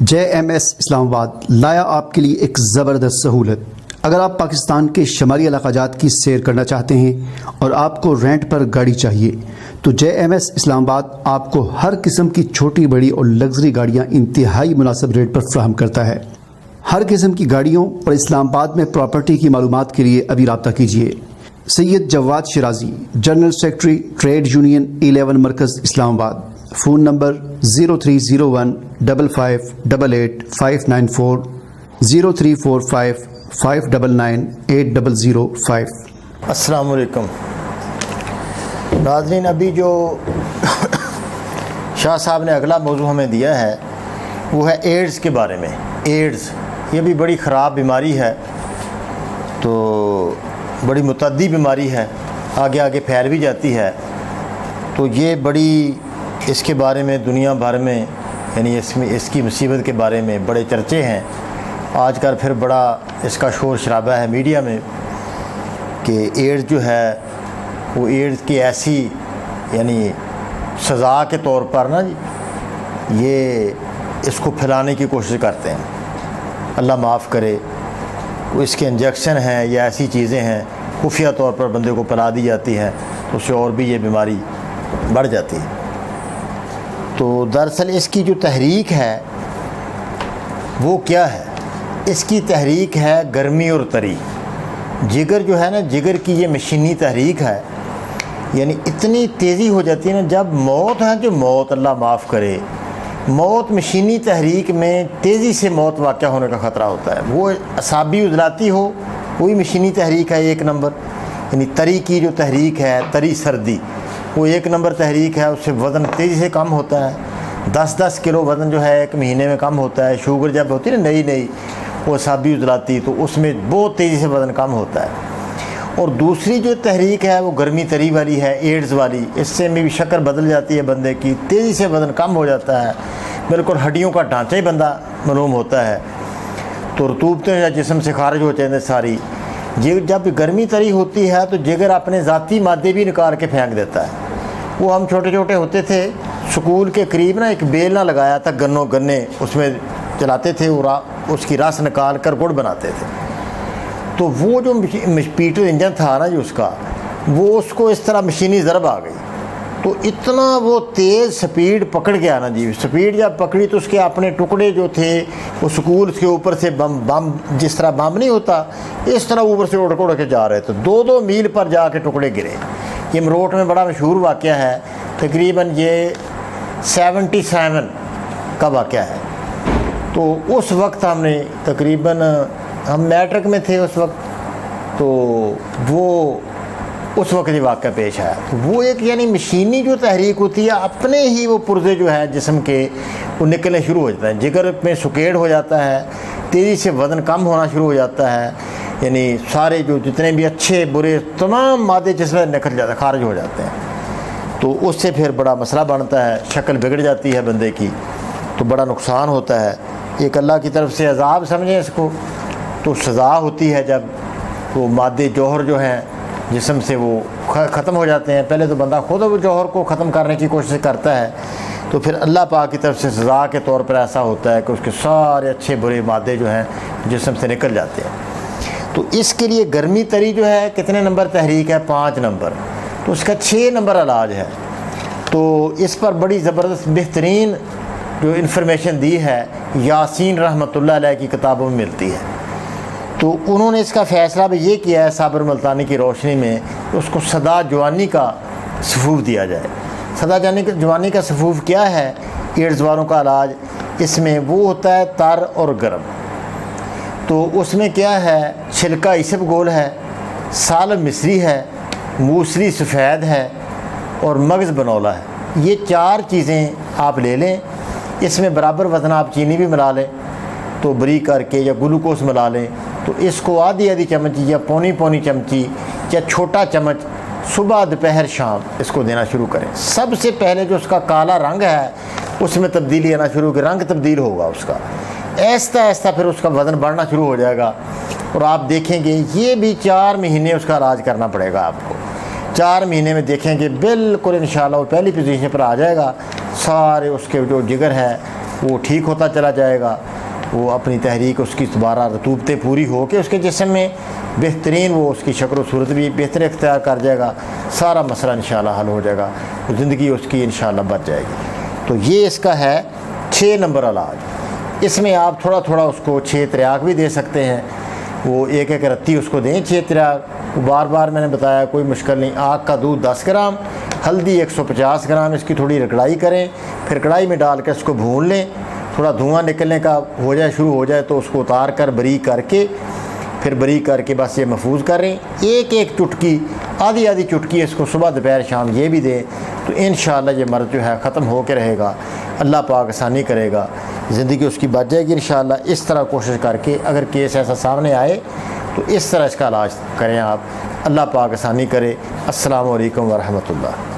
JMS اسلام آباد لایا آپ کے لیے ایک زبردست سہولت۔ اگر آپ پاکستان کے شمالی علاقہ جات کی سیر کرنا چاہتے ہیں اور آپ کو رینٹ پر گاڑی چاہیے تو JMS اسلام آباد آپ کو ہر قسم کی چھوٹی بڑی اور لگژری گاڑیاں انتہائی مناسب ریٹ پر فراہم کرتا ہے۔ ہر قسم کی گاڑیوں اور اسلام آباد میں پراپرٹی کی معلومات کے لیے ابھی رابطہ کیجیے۔ سید جواد شرازی، جنرل سیکرٹری ٹریڈ یونین 11 مرکز اسلام آباد۔ Phone number 0301 5588 594 0345 599 8005۔ السلام علیکم ناظرین، ابھی جو شاہ صاحب نے اگلا موضوع ہمیں دیا ہے وہ ہے ایڈز کے بارے میں۔ ایڈز یہ بھی بڑی خراب بیماری ہے، تو بڑی متعدی بیماری ہے، آگے آگے پھیل بھی جاتی ہے۔ تو یہ بڑی اس کے بارے میں دنیا بھر میں یعنی اس کی مصیبت کے بارے میں بڑے چرچے ہیں۔ آج کل پھر بڑا اس کا شور شرابہ ہے میڈیا میں کہ ایڈز جو ہے وہ ایڈز کی ایسی یعنی سزا کے طور پر نا یہ اس کو پھیلانے کی کوشش کرتے ہیں۔ اللہ معاف کرے، وہ اس کے انجیکشن ہیں یا ایسی چیزیں ہیں خفیہ طور پر بندے کو پلا دی جاتی ہیں تو اس سے اور بھی یہ بیماری بڑھ جاتی ہے۔ تو دراصل اس کی جو تحریک ہے وہ کیا ہے؟ اس کی تحریک ہے گرمی اور تری۔ جگر جو ہے نا، جگر کی یہ مشینی تحریک ہے، یعنی اتنی تیزی ہو جاتی ہے نا جب موت ہے، جو موت اللہ معاف کرے، موت مشینی تحریک میں تیزی سے موت واقع ہونے کا خطرہ ہوتا ہے۔ وہ اعصابی عضلاتی ہو وہی مشینی تحریک ہے 1 نمبر، یعنی تری کی جو تحریک ہے، تری سردی، وہ 1 نمبر تحریک ہے۔ اس سے وزن تیزی سے کم ہوتا ہے، 10 کلو وزن جو ہے 1 مہینے میں کم ہوتا ہے۔ شوگر جب ہوتی ہے نا نئی وہ اعصابی عضلاتی، تو اس میں بہت تیزی سے وزن کم ہوتا ہے۔ اور دوسری جو تحریک ہے وہ گرمی تری والی ہے، ایڈز والی۔ اس سے بھی شکل بدل جاتی ہے بندے کی، تیزی سے وزن کم ہو جاتا ہے، بالکل ہڈیوں کا ڈھانچہ ہی بندہ معلوم ہوتا ہے، تو رطوبتیں جسم سے خارج ہو جاتی ہیں ساری۔ جب گرمی تری ہوتی ہے تو جگر اپنے ذاتی مادے بھی نکال کے پھینک دیتا ہے۔ وہ ہم چھوٹے چھوٹے ہوتے تھے، سکول کے قریب نا ایک بیلنا لگایا تھا، گنے اس میں چلاتے تھے اور اس کی رس نکال کر گڑ بناتے تھے۔ تو وہ جو پیٹر انجن تھا نا جو اس کا، وہ اس کو اس طرح مشینی ضرب آ گئی، تو اتنا وہ تیز سپیڈ پکڑ گیا نا جی۔ سپیڈ جب پکڑی تو اس کے اپنے ٹکڑے جو تھے وہ سکول کے اوپر سے بم جس طرح بم نہیں ہوتا اس طرح اوپر سے اڑ کے جا رہے تھے، 2 میل پر جا کے ٹکڑے گرے۔ یہ مروٹ میں بڑا مشہور واقعہ ہے، تقریباً یہ 77 کا واقعہ ہے۔ تو اس وقت ہم نے تقریباً ہم میٹرک میں تھے اس وقت، تو وہ اس وقت یہ واقعہ پیش آیا۔ تو وہ ایک یعنی مشینی جو تحریک ہوتی ہے، اپنے ہی وہ پرزے جو ہے جسم کے وہ نکلنے شروع ہو جاتا ہے، جگر میں سکیڑ ہو جاتا ہے، تیزی سے وزن کم ہونا شروع ہو جاتا ہے، یعنی سارے جو جتنے بھی اچھے برے تمام مادے جسم میں نکل جاتے ہیں، خارج ہو جاتے ہیں۔ تو اس سے پھر بڑا مسئلہ بنتا ہے، شکل بگڑ جاتی ہے بندے کی، تو بڑا نقصان ہوتا ہے۔ ایک اللہ کی طرف سے عذاب سمجھیں اس کو، تو سزا ہوتی ہے جب وہ مادے جوہر جو ہیں جسم سے وہ ختم ہو جاتے ہیں۔ پہلے تو بندہ خود وہ جوہر کو ختم کرنے کی کوشش کرتا ہے، تو پھر اللہ پاک کی طرف سے سزا کے طور پر ایسا ہوتا ہے کہ اس کے سارے اچھے برے مادے جو ہیں جسم سے نکل جاتے ہیں۔ تو اس کے لیے گرمی تری جو ہے کتنے نمبر تحریک ہے؟ 5 نمبر، تو اس کا 6 نمبر علاج ہے۔ تو اس پر بڑی زبردست بہترین جو انفارمیشن دی ہے یاسین رحمۃ اللہ علیہ کی کتابوں میں ملتی ہے۔ تو انہوں نے اس کا فیصلہ بھی یہ کیا ہے صابر ملتانی کی روشنی میں کہ اس کو سدا جوانی کا سفوف دیا جائے۔ سدا جوانی کا سفوف کیا ہے؟ ایڈز والوں کا علاج اس میں وہ ہوتا ہے تر اور گرم۔ تو اس میں کیا ہے؟ چھلکا عیسب گول ہے، سالب مصری ہے، موسلی سفید ہے اور مغز بنولا ہے۔ یہ 4 چیزیں آپ لے لیں، اس میں برابر وزن آپ چینی بھی ملا لیں تو بریک کر کے، یا گلوکوز ملا لیں، تو اس کو آدھی چمچ یا پونی چمچی یا چھوٹا چمچ صبح دوپہر شام اس کو دینا شروع کریں۔ سب سے پہلے جو اس کا کالا رنگ ہے اس میں تبدیلی آنا شروع کہ رنگ تبدیل ہوگا اس کا، آہستہ پھر اس کا وزن بڑھنا شروع ہو جائے گا، اور آپ دیکھیں گے یہ بھی 4 مہینے اس کا علاج کرنا پڑے گا آپ کو۔ 4 مہینے میں دیکھیں گے بالکل انشاءاللہ وہ پہلی پوزیشن پر آ جائے گا، سارے اس کے جو جگر ہے وہ ٹھیک ہوتا چلا جائے گا، وہ اپنی تحریک اس کی دوبارہ رطوبتیں پوری ہو کے اس کے جسم میں بہترین وہ اس کی شکل و صورت بھی بہتر اختیار کر جائے گا، سارا مسئلہ انشاءاللہ حل ہو جائے گا، زندگی اس کی انشاءاللہ بچ جائے گی۔ تو یہ اس کا ہے 6 نمبر علاج۔ اس میں آپ تھوڑا تھوڑا اس کو 6 تریاق بھی دے سکتے ہیں، وہ ایک ایک رتی اس کو دیں 6 تریاق، بار بار میں نے بتایا کوئی مشکل نہیں۔ آگ کا دودھ 10 گرام، ہلدی 150 گرام، اس کی تھوڑی رگڑائی کریں، پھر کڑھائی میں ڈال کے اس کو بھون لیں، تھوڑا دھواں نکلنے کا ہو جائے شروع ہو جائے تو اس کو اتار کر بریک کر کے پھر بریک کر کے بس یہ محفوظ کریں۔ ایک ایک چٹکی، آدھی آدھی چٹکی اس کو صبح دوپہر شام یہ بھی دیں تو انشاءاللہ یہ مرض جو ہے ختم ہو کے رہے گا، اللہ پاک آسانی کرے گا، زندگی اس کی بچ جائے گی انشاءاللہ۔ اس طرح کوشش کر کے اگر کیس ایسا سامنے آئے تو اس طرح اس کا علاج کریں آپ، اللہ پاک آسانی کرے۔ السلام علیکم ورحمۃ اللہ۔